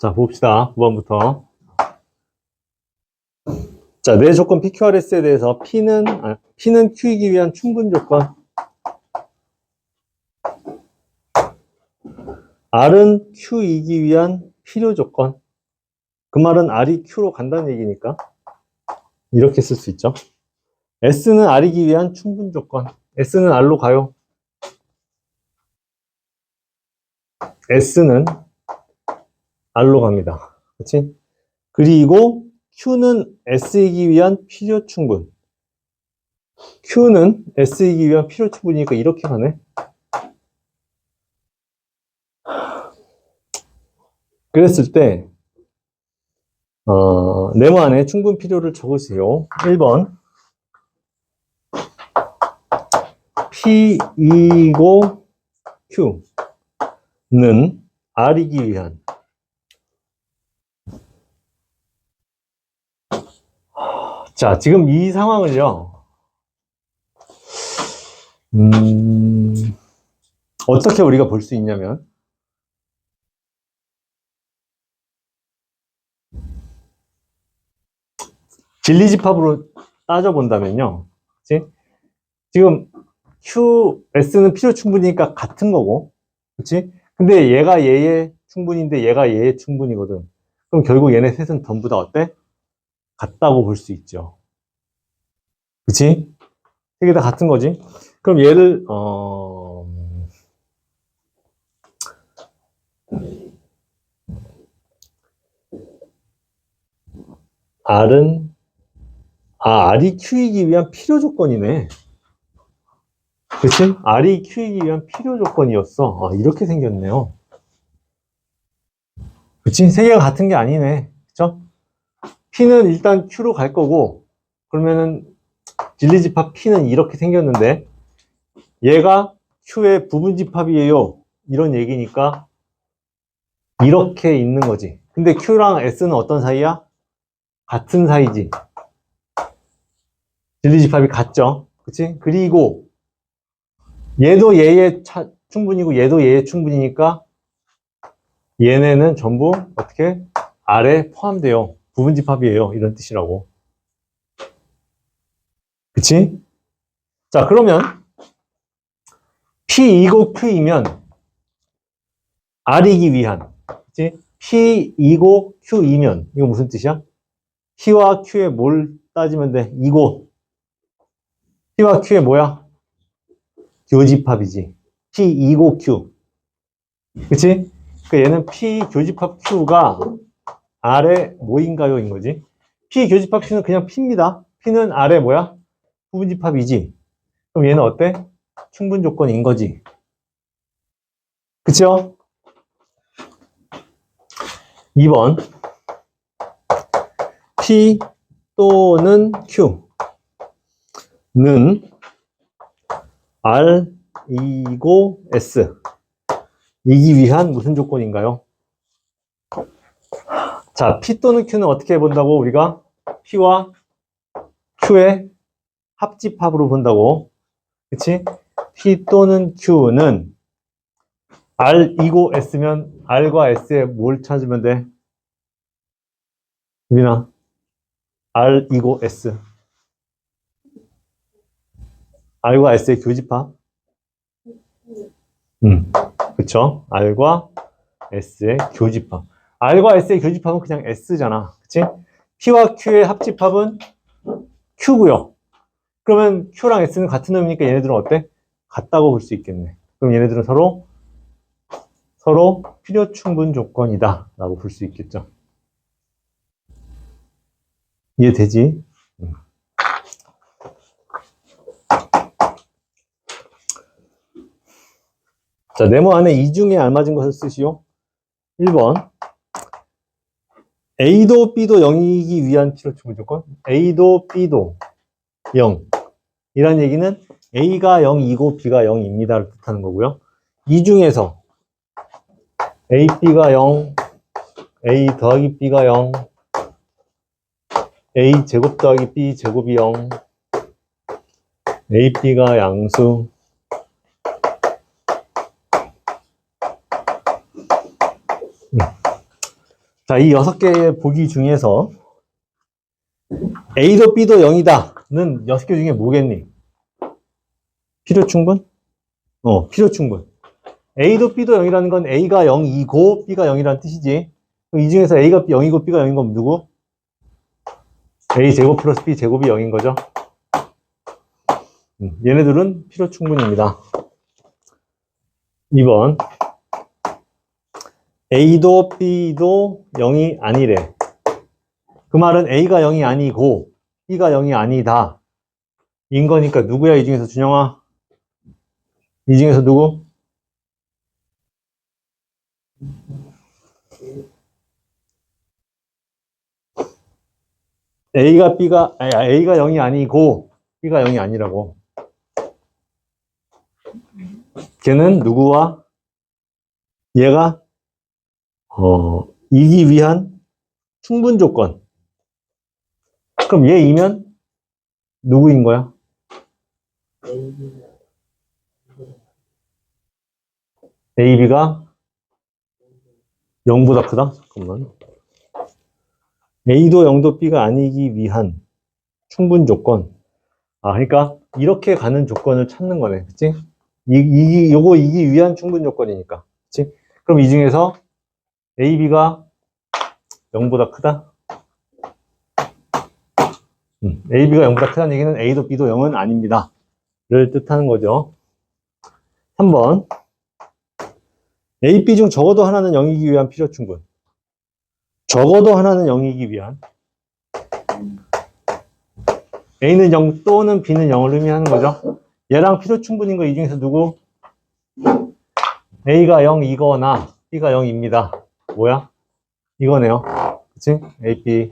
자, 봅시다. 9번부터. 자, 내 조건 PQRS에 대해서 P는 Q이기 위한 충분 조건. R은 Q이기 위한 필요 조건. 그 말은 R이 Q로 간다는 얘기니까 이렇게 쓸 수 있죠. S는 R이기 위한 충분 조건. S는 R로 가요. S는 R로 갑니다. 그렇지? 그리고 Q는 S이기 위한 필요 충분. Q는 S이기 위한 필요 충분이니까 이렇게 가네. 그랬을 때 네모 안에 충분 필요를 적으세요. 1번 P2고 Q는 R이기 위한 자, 지금 이 상황을요 어떻게 우리가 볼 수 있냐면 진리집합으로 따져본다면요. 그치? 지금 Q, S는 필요 충분이니까 같은 거고, 그치? 근데 얘가 얘의 충분인데 얘가 얘의 충분이거든. 그럼 결국 얘네 셋은 전부 다 어때? 같다고 볼 수 있죠. 그치? 세 개 다 같은 거지? 그럼 얘를, R이 Q이기 위한 필요 조건이네. 그치? R이 Q이기 위한 필요 조건이었어. 이렇게 생겼네요. 그치? 세 개가 같은 게 아니네. 그쵸? P는 일단 Q로 갈 거고, 그러면은 진리집합 P는 이렇게 생겼는데, 얘가 Q의 부분집합이에요. 이런 얘기니까, 이렇게 있는 거지. 근데 Q랑 S는 어떤 사이야? 같은 사이지. 진리집합이 같죠? 그치? 그리고, 얘도 얘의 충분이고, 얘도 얘의 충분이니까, 얘네는 전부 어떻게? R에 포함돼요. 부분집합이에요. 이런 뜻이라고. 그치? 자, 그러면 P2고 Q이면 R이기 위한, 그치? P2고 Q이면, 이거 무슨 뜻이야? P와 Q에 뭘 따지면 돼? 이고. P와 Q에 뭐야? 교집합이지. P2고 Q. 그치? 그러니까 얘는 P 교집합 Q가 R에 뭐인가요? 인 거지. P 교집합 Q는 그냥 P입니다. P는 R에 뭐야? 부분집합이지. 그럼 얘는 어때? 충분 조건인 거지. 그쵸? 2번 P 또는 Q는 R이고 S 이기 위한 무슨 조건인가요? 자, P 또는 Q는 어떻게 본다고? 우리가 P와 Q의 합집합으로 본다고. 그치? P 또는 Q는 R이고 S면 R과 S에 뭘 찾으면 돼? 유빈아, R이고 S. R과 S의 교집합. 그쵸? R과 S의 교집합. R과 S의 교집합은 그냥 S잖아. 그치? P와 Q의 합집합은 Q고요. 그러면 Q랑 S는 같은 놈이니까 얘네들은 어때? 같다고 볼 수 있겠네. 그럼 얘네들은 서로 필요 충분 조건이다 라고 볼 수 있겠죠. 이해되지? 자, 네모 안에 이 중에 알맞은 것을 쓰시오. 1번 A도 B도 0이기 위한 필요 충분 조건. A도 B도 0 이란 얘기는 A가 0이고 B가 0입니다를 뜻하는 거고요. 이 중에서 A, B가 0, A 더하기 B가 0, A 제곱 더하기 B 제곱이 0, A, B가 양수, 자, 이 6개의 보기 중에서 A도 B도 0이다는 6개 중에 뭐겠니? 필요충분? 필요충분. A도 B도 0이라는 건 A가 0이고 B가 0이라는 뜻이지. 그럼 이 중에서 A가 0이고 B가 0인 건 누구? A 제곱 플러스 B 제곱이 0인 거죠. 얘네들은 필요충분입니다. 2번. A도 B도 0이 아니래. 그 말은 A가 0이 아니고 B가 0이 아니다. 인 거니까 누구야, 이 중에서? 준영아? 이 중에서 누구? A가 0이 아니고 B가 0이 아니라고. 걔는 누구와? 얘가 이기 위한 충분 조건. 그럼 얘이면 누구인 거야? A, B가 0보다 크다? 잠깐만. A도 0도 B가 아니기 위한 충분 조건. 그러니까 이렇게 가는 조건을 찾는 거네. 그치? 요거 이기 위한 충분 조건이니까. 그치? 그럼 이 중에서 A, B가 0보다 크다? A, B가 0보다 크다는 얘기는 A도 B도 0은 아닙니다. 를 뜻하는 거죠. 3번. A, B 중 적어도 하나는 0이기 위한 필요 충분. 적어도 하나는 0이기 위한. A는 0 또는 B는 0을 의미하는 거죠. 얘랑 필요 충분인 거 이 중에서 누구? A가 0이거나 B가 0입니다. 뭐야? 이거네요. 그치? A, B는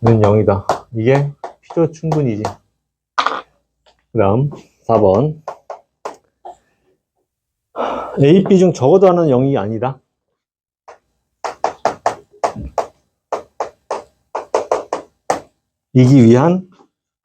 0이다. 이게 필요 충분이지. 그 다음 4번. A, B 중 적어도 하나는 0이 아니다. 이기 위한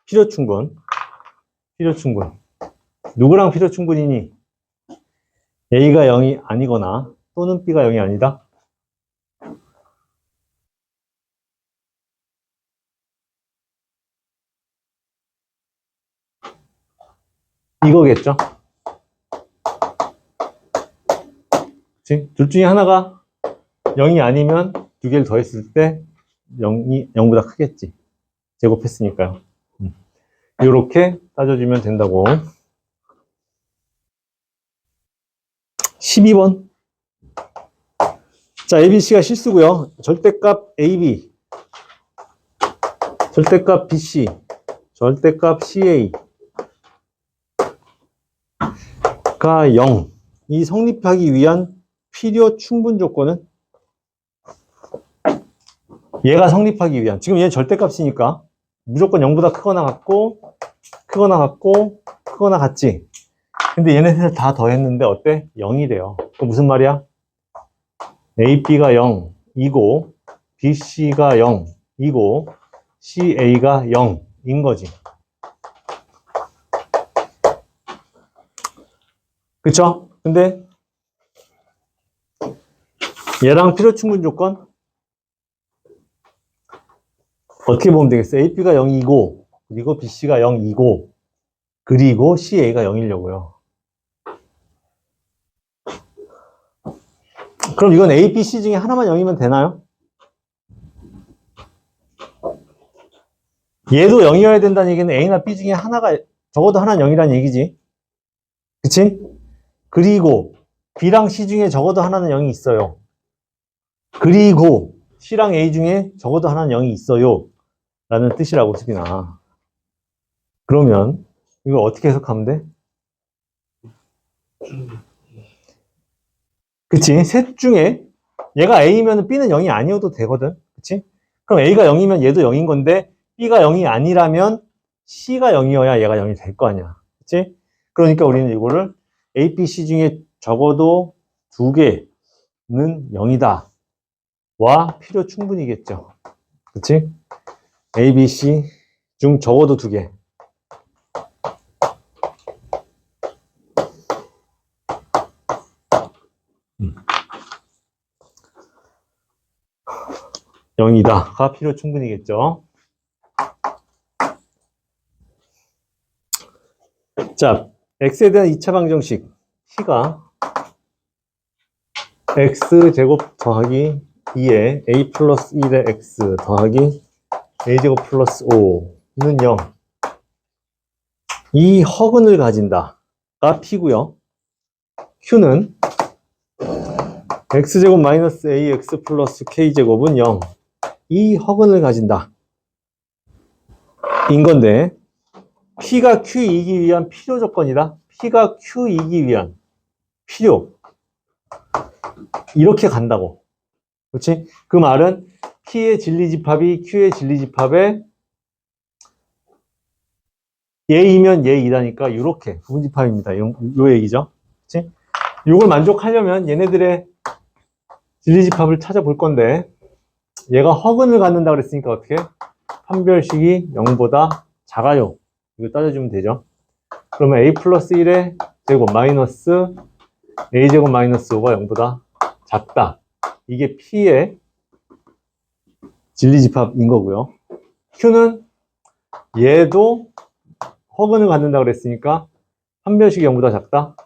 필요 충분. 필요 충분. 누구랑 필요 충분이니? A가 0이 아니거나 또는 B가 0이 아니다. 이거겠죠? 그치? 둘 중에 하나가 0이 아니면 두 개를 더했을 때 0보다 크겠지. 제곱했으니까요. 이렇게 따져주면 된다고. 12번. 자, ABC가 실수고요. 절대값 AB, 절대값 BC, 절대값 CA가 0. 이 성립하기 위한 필요 충분 조건은 얘가 성립하기 위한, 지금 얘는 절대값이니까 무조건 0보다 크거나 같고 크거나 같고 크거나 같지. 근데 얘네들 다 더했는데 어때? 0이 돼요. 그 무슨 말이야? AB가 0이고 BC가 0이고 CA가 0인 거지. 그쵸? 근데 얘랑 필요 충분 조건 어떻게 보면 되겠어요? AB가 0이고 그리고 BC가 0이고 그리고 CA가 0이려고요. 그럼 이건 A, B, C 중에 하나만 0이면 되나요? 얘도 0이어야 된다는 얘기는 A나 B 중에 하나가 적어도 하나는 0이라는 얘기지. 그치? 그리고 B랑 C 중에 적어도 하나는 0이 있어요. 그리고 C랑 A 중에 적어도 하나는 0이 있어요. 라는 뜻이라고, 수빈아. 그러면 이걸 어떻게 해석하면 돼? 그치? 셋 중에 얘가 A면 B는 0이 아니어도 되거든. 그치? 그럼 A가 0이면 얘도 0인 건데 B가 0이 아니라면 C가 0이어야 얘가 0이 될 거 아니야. 그치? 그러니까 우리는 이거를 A, B, C 중에 적어도 두 개는 0이다. 와 필요 충분이겠죠. 그치? A, B, C 중 적어도 두 개. 0이다가 필요 충분이겠죠. 자, x에 대한 2차 방정식 p가 x제곱 더하기 2에 a 플러스 1의 x 더하기 a제곱 플러스 5는 0. 이 허근을 가진다가 p고요. q는 x제곱 마이너스 ax 플러스 k제곱은 0. 이 허근을 가진다. 인 건데 P가 Q이기 위한 필요 조건이다. P가 Q이기 위한 필요. 이렇게 간다고. 그렇지? 그 말은 P의 진리집합이 Q의 진리집합에 얘이면 얘이다니까 이렇게 부분집합입니다. 요 얘기죠. 그렇지? 이걸 만족하려면 얘네들의 진리집합을 찾아볼 건데 얘가 허근을 갖는다 그랬으니까 어떻게? 판별식이 0보다 작아요. 이거 따져주면 되죠. 그러면 a 플러스 1의 제곱 마이너스 a제곱 마이너스 5가 0보다 작다. 이게 P의 진리집합인 거고요. Q는 얘도 허근을 갖는다 그랬으니까 판별식이 0보다 작다.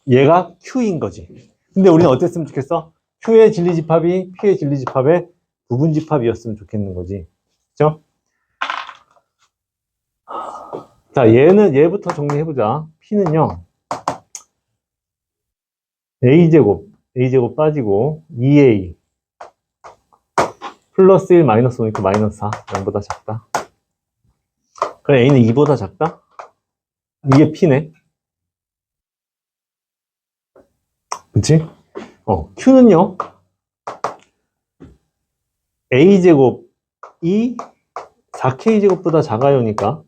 얘가 Q인 거지. 근데 우리는 어땠으면 좋겠어? Q의 진리집합이 P의 진리집합의 부분집합이었으면 좋겠는 거지. 그죠? 자, 얘부터 정리해보자. P는요, A제곱 빠지고, 2A, 플러스 1 마이너스 5니까 마이너스 4, 0보다 작다. 그럼 A는 2보다 작다? 이게 P네. 그치? Q는요, A제곱이 4K제곱보다 작아요니까,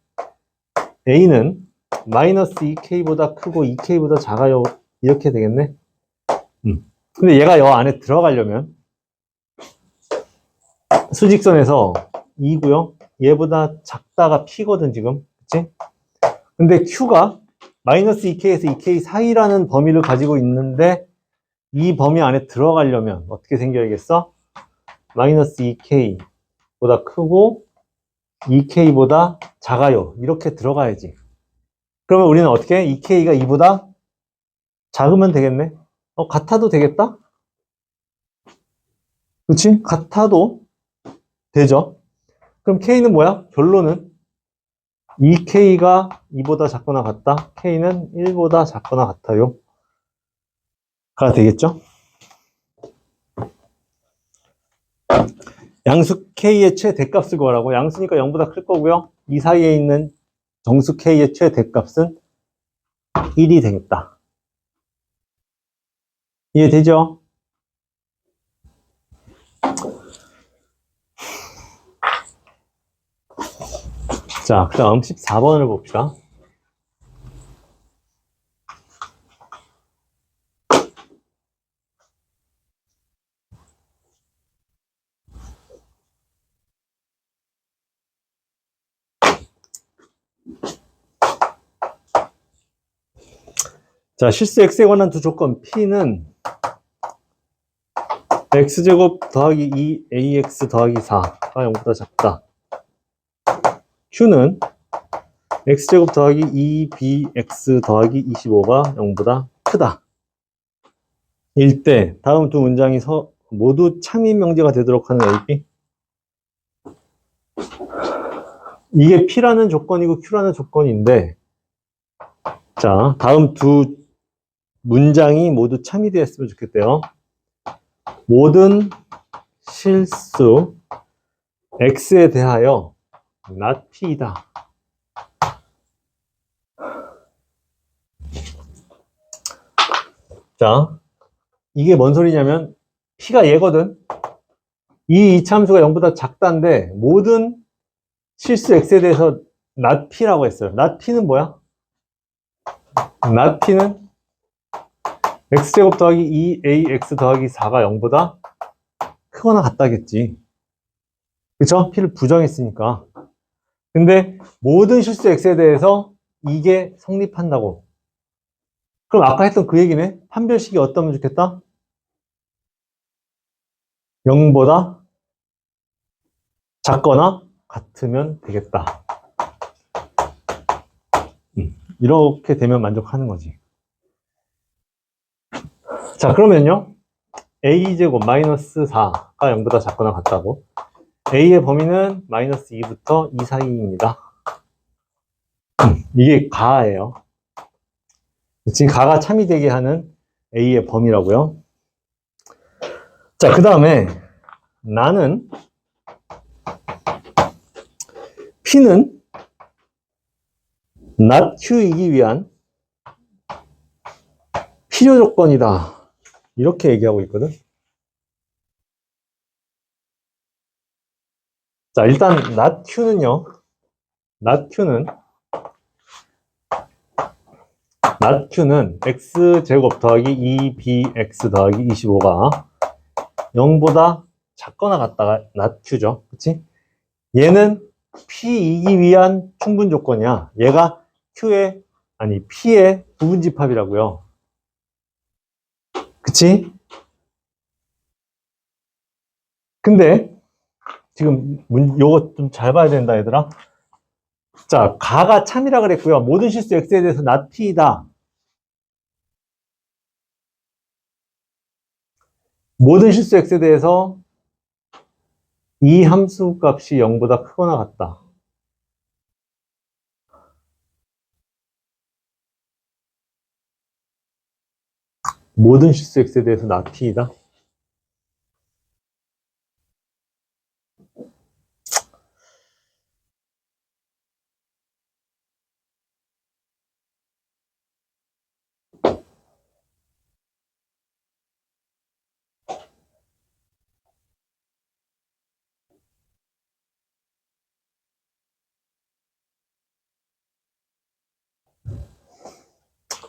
A는 마이너스 2K보다 크고 2K보다 작아요. 이렇게 되겠네. 근데 얘가 여 안에 들어가려면 수직선에서 2고요. 얘보다 작다가 P거든 지금. 그치? 근데 Q가 마이너스 2K에서 2K 사이라는 범위를 가지고 있는데 이 범위 안에 들어가려면 어떻게 생겨야겠어? 마이너스 2K보다 크고 2K보다 작아요. 이렇게 들어가야지. 그러면 우리는 어떻게? 2K가 2보다 작으면 되겠네. 같아도 되겠다? 그치? 같아도 되죠. 그럼 K는 뭐야? 결론은 2K가 2보다 작거나 같다. K는 1보다 작거나 같아요. 가 되겠죠? 양수 K의 최대값을 구하라고. 양수니까 0보다 클 거고요. 이 사이에 있는 정수 K의 최대값은 1이 되겠다. 이해되죠? 자, 그 다음 14번을 봅시다. 자, 실수 x에 관한 두 조건. P는 x제곱 더하기 2ax 더하기 4가 0보다 작다. Q는 x제곱 더하기 2bx 더하기 25가 0보다 크다. 일 때 다음 두 문장이 모두 참인 명제가 되도록 하는 AB. 이게 P라는 조건이고 Q라는 조건인데, 자, 다음 두 문장이 모두 참이 되었으면 좋겠대요. 모든 실수 X에 대하여 not P이다. 자, 이게 뭔 소리냐면 P가 얘거든. 이 이차함수가 0보다 작다인데 모든 실수 X에 대해서 not P라고 했어요. not P는 뭐야? not P는 X제곱 더하기 2AX 더하기 4가 0보다 크거나 같다겠지. 그쵸? P를 부정했으니까. 근데 모든 실수 X에 대해서 이게 성립한다고. 그럼 아까 했던 그 얘기네. 판별식이 어떠면 좋겠다? 0보다 작거나 같으면 되겠다. 이렇게 되면 만족하는 거지. 자, 그러면요. a제곱 마이너스 4가 0보다 작거나 같다고. a의 범위는 마이너스 2부터 2 사이입니다. 이게 가예요. 지금 가가 참이 되게 하는 a의 범위라고요. 자, 그 다음에 나는 p는 not q이기 위한 필요 조건이다. 이렇게 얘기하고 있거든. 자, 일단 not q는요. not q는 x제곱 더하기 2bx 더하기 25가 0보다 작거나 같다가 not q죠. 그치? 얘는 p이기 위한 충분 조건이야. 얘가 p의 부분집합이라고요. 그치? 근데 지금 요거 좀 잘 봐야 된다, 얘들아. 자, 가가 참이라 그랬고요. 모든 실수 x에 대해서 not p이다. 모든 실수 x에 대해서 이 함수 값이 0보다 크거나 같다. 모든 실수 x에 대해서 not p이다.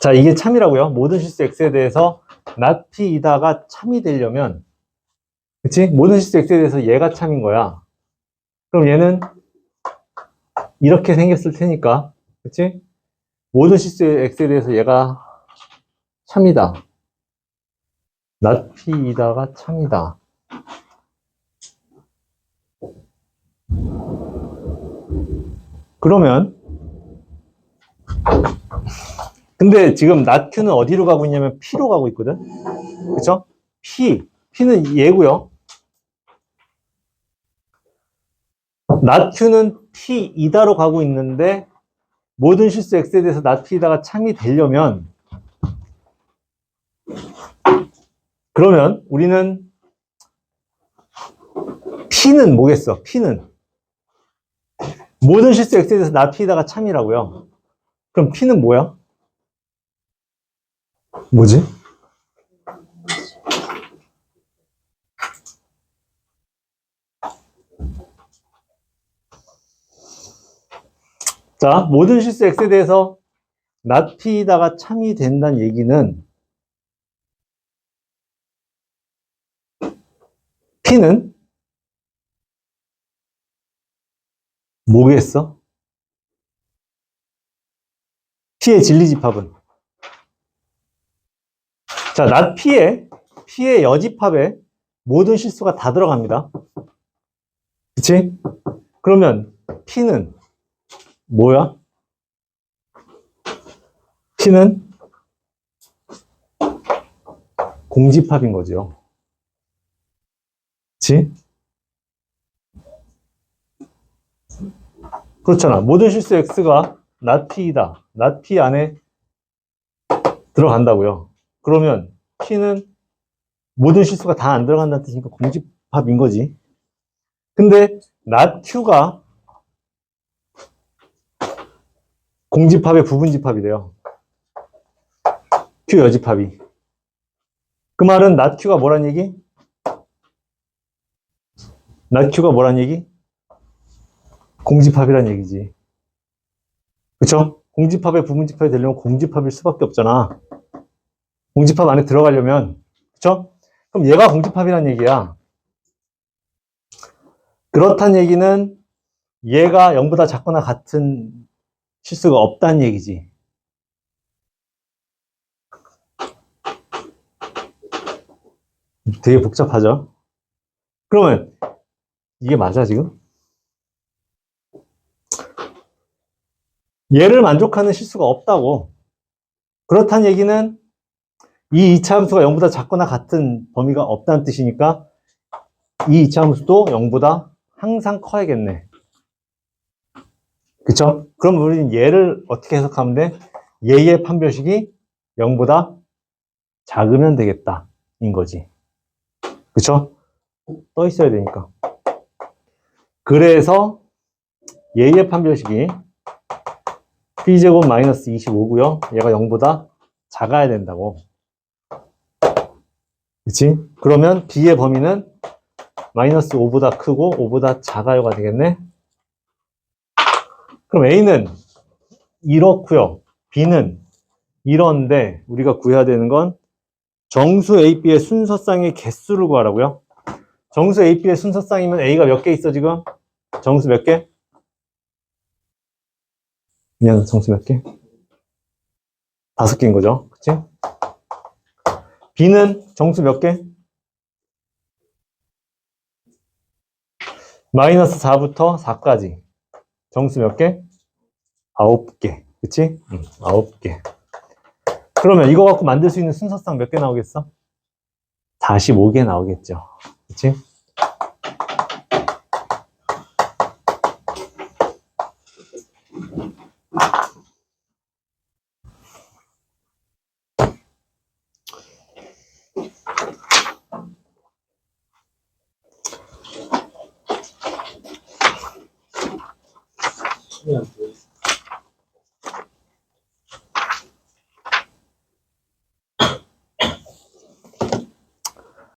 자, 이게 참이라고요. 모든 실수 x에 대해서 not p이다가 참이 되려면, 그치? 모든 실수 x에 대해서 얘가 참인 거야. 그럼 얘는 이렇게 생겼을 테니까, 그치? 모든 실수 x에 대해서 얘가 참이다. not p이다가 참이다. 그러면 근데 지금 not q는 어디로 가고 있냐면 p로 가고 있거든. 그쵸? p는 얘고요. not q는 p이다로 가고 있는데 모든 실수 x에 대해서 not p이다가 참이 되려면 그러면 우리는 p는 뭐겠어? p는 모든 실수 x에 대해서 not p이다가 참이라고요. 그럼 p는 뭐야? 뭐지? 자, 모든 실수 x에 대해서 not p이다가 참이 된다는 얘기는 p는 뭐겠어? p의 진리집합은 자, not p의 여집합에 모든 실수가 다 들어갑니다. 그치? 그러면 p는 뭐야? p는 공집합인 거죠. 그치? 그렇잖아. 모든 실수 x가 not p이다. not p 안에 들어간다고요. 그러면 p는 모든 실수가 다 안 들어간다는 뜻이니까 공집합인 거지. 근데 not q가 공집합의 부분집합이래요. q 여집합이. 그 말은 not q가 뭐란 얘기? not q가 뭐란 얘기? 공집합이란 얘기지. 그쵸? 공집합의 부분집합이 되려면 공집합일 수밖에 없잖아. 공집합 안에 들어가려면. 그쵸? 그럼 얘가 공집합이란 얘기야. 그렇단 얘기는 얘가 0보다 작거나 같은 실수가 없다는 얘기지. 되게 복잡하죠? 그러면 이게 맞아, 지금? 얘를 만족하는 실수가 없다고. 그렇다는 얘기는 이 이차함수가 0보다 작거나 같은 범위가 없다는 뜻이니까 이 이차함수도 0보다 항상 커야겠네. 그쵸? 그럼 우리는 얘를 어떻게 해석하면 돼? 얘의 판별식이 0보다 작으면 되겠다. 인 거지. 그쵸? 떠 있어야 되니까. 그래서 얘의 판별식이 b제곱 마이너스 25고요. 얘가 0보다 작아야 된다고. 그치? 그러면 b의 범위는 마이너스 5보다 크고 5보다 작아요가 되겠네. 그럼 a는 이렇고요. b는 이런데 우리가 구해야 되는 건 정수 a, b의 순서쌍의 개수를 구하라고요. 정수 a, b의 순서쌍이면 a가 몇 개 있어 지금? 정수 몇 개? 그냥 정수 몇 개? 5개인 거죠. 그치? b는 정수 몇 개? 마이너스 4부터 4까지. 정수 몇 개? 9개. 그치? 9개. 그러면 이거 갖고 만들 수 있는 순서쌍 몇 개 나오겠어? 45개 나오겠죠. 그치?